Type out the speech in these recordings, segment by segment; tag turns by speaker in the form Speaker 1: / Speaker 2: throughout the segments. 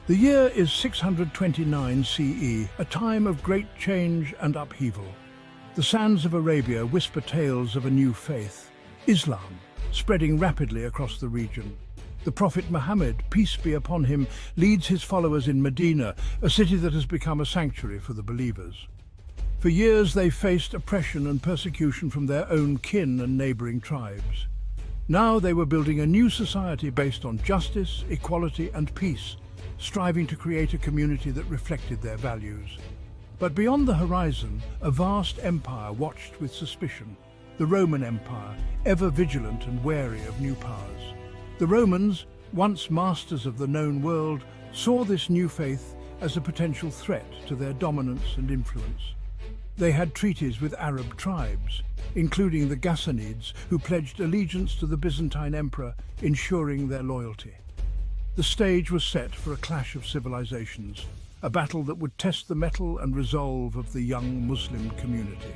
Speaker 1: The year is 629 CE, a time of great change and upheaval. The sands of Arabia whisper tales of a new faith, Islam, spreading rapidly across the region. The Prophet Muhammad, peace be upon him, leads his followers in Medina, a city that has become a sanctuary for the believers. For years they faced oppression and persecution from their own kin and neighboring tribes. Now they were building a new society based on justice, equality and peace, striving to create a community that reflected their values. But beyond the horizon, a vast empire watched with suspicion, the Roman Empire, ever vigilant and wary of new powers. The Romans, once masters of the known world, saw this new faith as a potential threat to their dominance and influence. They had treaties with Arab tribes, including the Ghassanids, who pledged allegiance to the Byzantine emperor, ensuring their loyalty. The stage was set for a clash of civilizations, a battle that would test the mettle and resolve of the young Muslim community.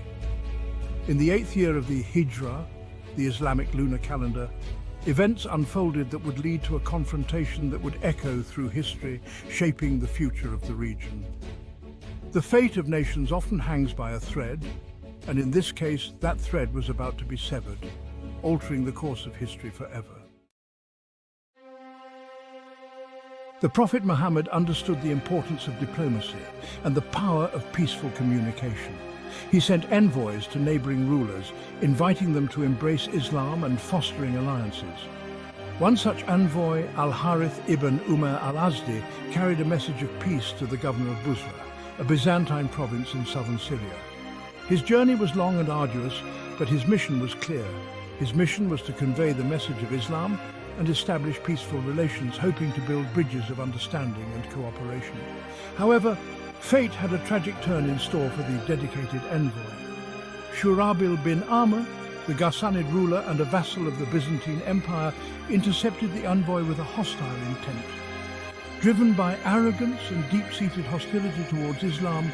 Speaker 1: In the 8th year of the Hijra, the Islamic lunar calendar, events unfolded that would lead to a confrontation that would echo through history, shaping the future of the region. The fate of nations often hangs by a thread, and in this case, that thread was about to be severed, altering the course of history forever. The Prophet Muhammad understood the importance of diplomacy and the power of peaceful communication. He sent envoys to neighboring rulers, inviting them to embrace Islam and fostering alliances. One such envoy, Al-Harith ibn Umar al-Azdi, carried a message of peace to the governor of Busra, a Byzantine province in southern Syria. His journey was long and arduous, but his mission was clear. His mission was to convey the message of Islam and establish peaceful relations, hoping to build bridges of understanding and cooperation. However, fate had a tragic turn in store for the dedicated envoy. Shurabil bin Amr, the Ghassanid ruler and a vassal of the Byzantine Empire, intercepted the envoy with a hostile intent. Driven by arrogance and deep-seated hostility towards Islam,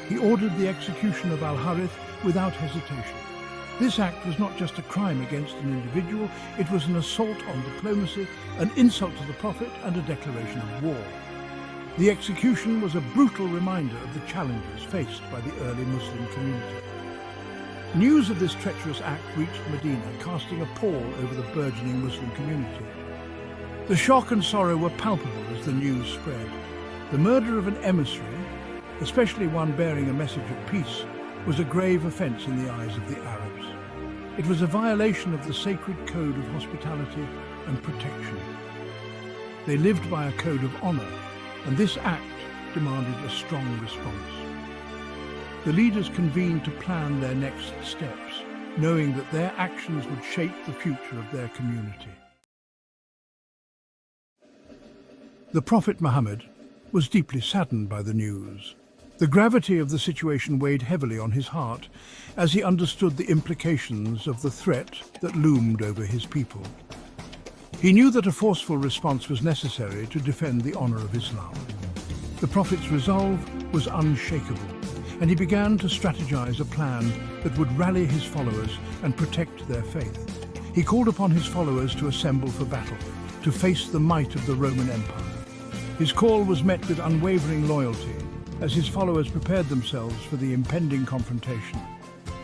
Speaker 1: he ordered the execution of Al-Harith without hesitation. This act was not just a crime against an individual, it was an assault on diplomacy, an insult to the Prophet, and a declaration of war. The execution was a brutal reminder of the challenges faced by the early Muslim community. News of this treacherous act reached Medina, casting a pall over the burgeoning Muslim community. The shock and sorrow were palpable as the news spread. The murder of an emissary, especially one bearing a message of peace, was a grave offence in the eyes of the Arabs. It was a violation of the sacred code of hospitality and protection. They lived by a code of honour, and this act demanded a strong response. The leaders convened to plan their next steps, knowing that their actions would shape the future of their community. The Prophet Muhammad was deeply saddened by the news. The gravity of the situation weighed heavily on his heart as he understood the implications of the threat that loomed over his people. He knew that a forceful response was necessary to defend the honor of Islam. The Prophet's resolve was unshakable, and he began to strategize a plan that would rally his followers and protect their faith. He called upon his followers to assemble for battle, to face the might of the Roman Empire. His call was met with unwavering loyalty as his followers prepared themselves for the impending confrontation.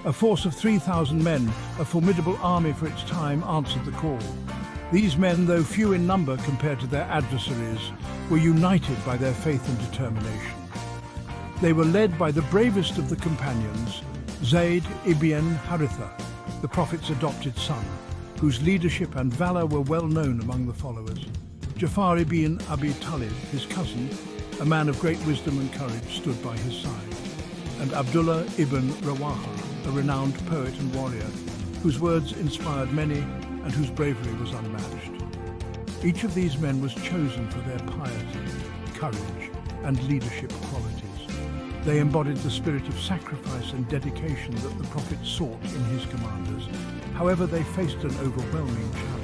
Speaker 1: A force of 3,000 men, a formidable army for its time, answered the call. These men, though few in number compared to their adversaries, were united by their faith and determination. They were led by the bravest of the companions, Zayd ibn Haritha, the Prophet's adopted son, whose leadership and valor were well known among the followers. Jafar ibn Abi Talib, his cousin, a man of great wisdom and courage, stood by his side, and Abdullah ibn Rawaha, a renowned poet and warrior, whose words inspired many and whose bravery was unmatched. Each of these men was chosen for their piety, courage, and leadership qualities. They embodied the spirit of sacrifice and dedication that the Prophet sought in his commanders. However, they faced an overwhelming challenge.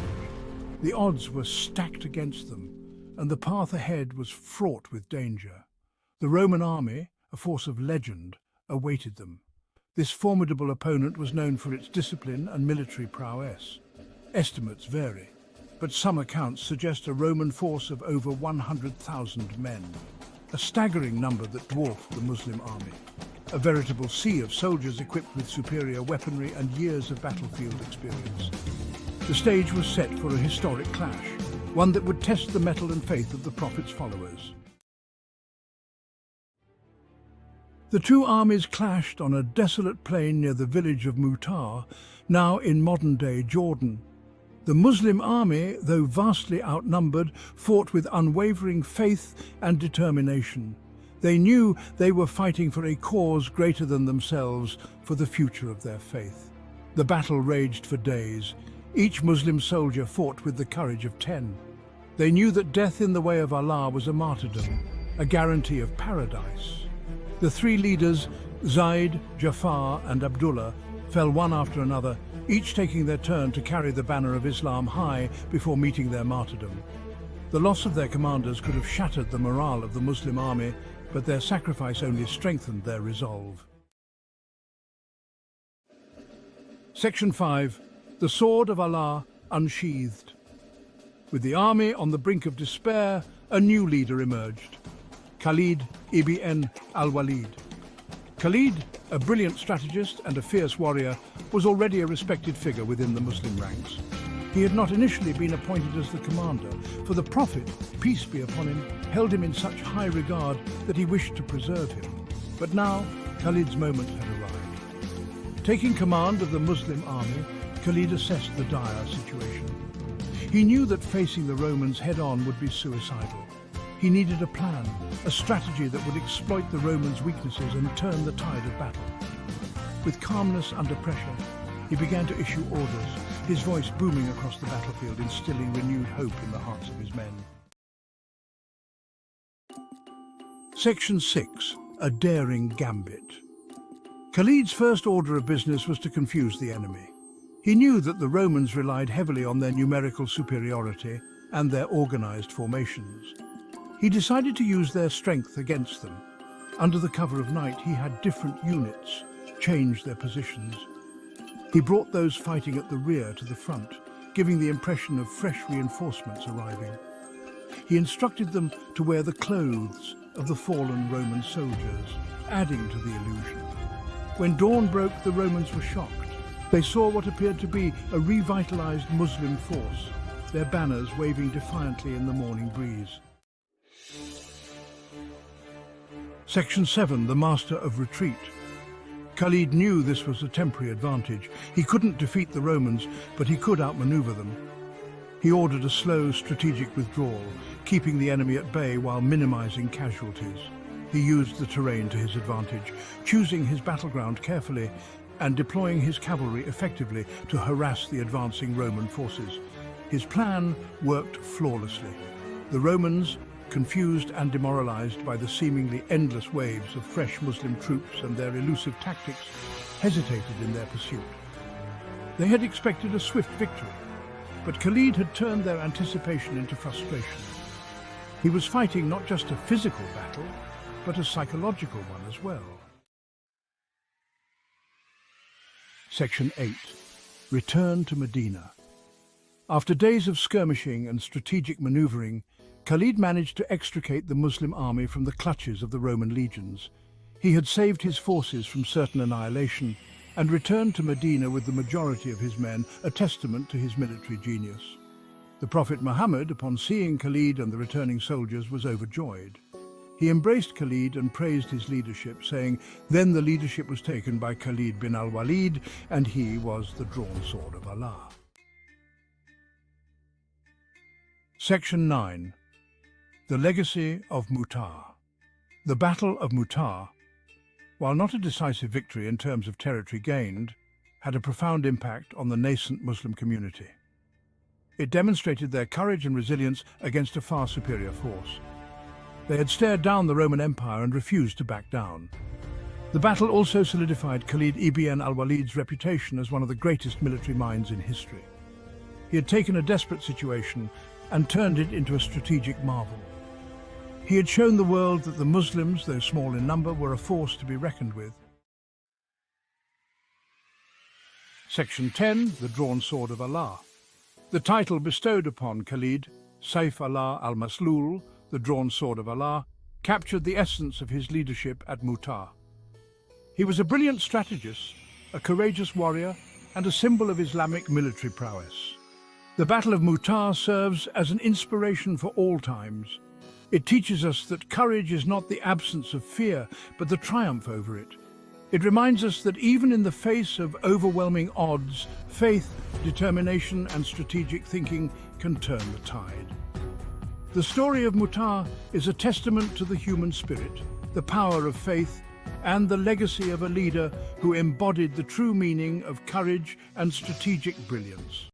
Speaker 1: The odds were stacked against them, and the path ahead was fraught with danger. The Roman army, a force of legend, awaited them. This formidable opponent was known for its discipline and military prowess. Estimates vary, but some accounts suggest a Roman force of over 100,000 men, a staggering number that dwarfed the Muslim army. A veritable sea of soldiers equipped with superior weaponry and years of battlefield experience. The stage was set for a historic clash, one that would test the mettle and faith of the Prophet's followers. The two armies clashed on a desolate plain near the village of Mutar, now in modern-day Jordan. The Muslim army, though vastly outnumbered, fought with unwavering faith and determination. They knew they were fighting for a cause greater than themselves, for the future of their faith. The battle raged for days. Each Muslim soldier fought with the courage of 10. They knew that death in the way of Allah was a martyrdom, a guarantee of paradise. The three leaders, Zaid, Jafar and Abdullah, fell one after another, each taking their turn to carry the banner of Islam high before meeting their martyrdom. The loss of their commanders could have shattered the morale of the Muslim army, but their sacrifice only strengthened their resolve. Section 5. The Sword of Allah Unsheathed. With the army on the brink of despair, a new leader emerged. Khalid bin Al-Walid. Khalid, a brilliant strategist and a fierce warrior, was already a respected figure within the Muslim ranks. He had not initially been appointed as the commander, for the Prophet, peace be upon him, held him in such high regard that he wished to preserve him. But now, Khalid's moment had arrived. Taking command of the Muslim army, Khalid assessed the dire situation. He knew that facing the Romans head-on would be suicidal. He needed a plan, a strategy that would exploit the Romans' weaknesses and turn the tide of battle. With calmness under pressure, he began to issue orders, his voice booming across the battlefield, instilling renewed hope in the hearts of his men. Section 6. A daring gambit. Khalid's first order of business was to confuse the enemy. He knew that the Romans relied heavily on their numerical superiority and their organized formations. He decided to use their strength against them. Under the cover of night, he had different units change their positions. He brought those fighting at the rear to the front, giving the impression of fresh reinforcements arriving. He instructed them to wear the clothes of the fallen Roman soldiers, adding to the illusion. When dawn broke, the Romans were shocked. They saw what appeared to be a revitalized Muslim force, their banners waving defiantly in the morning breeze. Section 7. The Master of Retreat. Khalid knew this was a temporary advantage. He couldn't defeat the Romans, but he could outmaneuver them. He ordered a slow, strategic withdrawal, keeping the enemy at bay while minimizing casualties. He used the terrain to his advantage, choosing his battleground carefully and deploying his cavalry effectively to harass the advancing Roman forces. His plan worked flawlessly. The Romans, confused and demoralized by the seemingly endless waves of fresh Muslim troops and their elusive tactics, hesitated in their pursuit. They had expected a swift victory, but Khalid had turned their anticipation into frustration. He was fighting not just a physical battle, but a psychological one as well. Section 8. Return to Medina. After days of skirmishing and strategic maneuvering, Khalid managed to extricate the Muslim army from the clutches of the Roman legions. He had saved his forces from certain annihilation and returned to Medina with the majority of his men, a testament to his military genius. The Prophet Muhammad, upon seeing Khalid and the returning soldiers, was overjoyed. He embraced Khalid and praised his leadership, saying, "Then the leadership was taken by Khalid bin Al-Walid, and he was the drawn sword of Allah." Section 9. The Legacy of Mutar. The Battle of Mutar, while not a decisive victory in terms of territory gained, had a profound impact on the nascent Muslim community. It demonstrated their courage and resilience against a far superior force. They had stared down the Roman Empire and refused to back down. The battle also solidified Khalid bin Al-Walid's reputation as one of the greatest military minds in history. He had taken a desperate situation and turned it into a strategic marvel. He had shown the world that the Muslims, though small in number, were a force to be reckoned with. Section 10. The Drawn Sword of Allah. The title bestowed upon Khalid, Saif Allah al-Maslul, the drawn sword of Allah, captured the essence of his leadership at Mu'tah. He was a brilliant strategist, a courageous warrior, and a symbol of Islamic military prowess. The Battle of Mu'tah serves as an inspiration for all times. It teaches us that courage is not the absence of fear, but the triumph over it. It reminds us that even in the face of overwhelming odds, faith, determination, and strategic thinking can turn the tide. The story of Mu'tah is a testament to the human spirit, the power of faith, and the legacy of a leader who embodied the true meaning of courage and strategic brilliance.